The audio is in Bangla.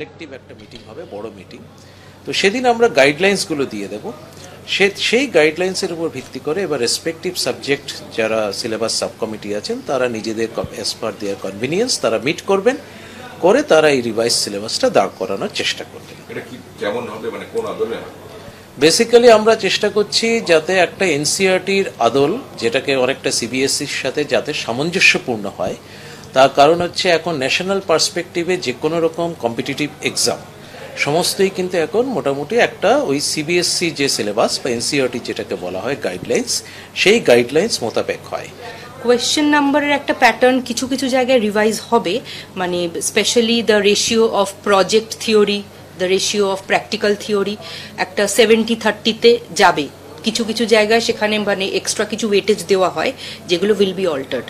কালেক্টিভ একটা মিটিং হবে, বড় মিটিং। তো সেদিন আমরা গাইডলাইন্সগুলো দিয়ে দেব। সেই গাইডলাইন্সের উপর ভিত্তি করে এবার রেসপেক্টিভ সাবজেক্ট যারা সিলেবাস সাব কমিটি আছেন তারা নিজেদের অ্যাজ পার দেয়ার কনভিনিয়েন্স তারা মিট করবেন, করে তারা এই রিভাইজ সিলেবাসটা দাঁড় করানোর চেষ্টা করবেন। এটা কি কেমন হবে, মানে কোন আদলে? বেসিক্যালি আমরা চেষ্টা করছি যাতে একটা এনসিইআরটির আদল, যেটাকে অনেকটা সিবিএসসির সাথে যাতে সামঞ্জস্যপূর্ণ হয়। তার কারণ হচ্ছে এখন ন্যাশনাল পার্সপেক্টিভে যে কোনো রকম কম্পিটিটিভ এক্সাম সমস্তই কিন্তু এখন মোটামুটি একটা ওই সিবিএসসি যে সিলেবাস বা এনসিইআরটি যেটাকে বলা হয় গাইডলাইন্স, সেই গাইডলাইন্স মোতাবেক হয়। কোয়েশ্চেন নাম্বারের একটা প্যাটার্ন কিছু কিছু জায়গায় রিভাইজ হবে, মানে specially the ratio of project theory, the ratio of practical theory একটা 70-30-তে যাবে। কিছু কিছু জায়গায় সেখানে মানে এক্সট্রা কিছু ওয়েটেজ দেওয়া হয়, যেগুলো উইল বি অল্টার্ড।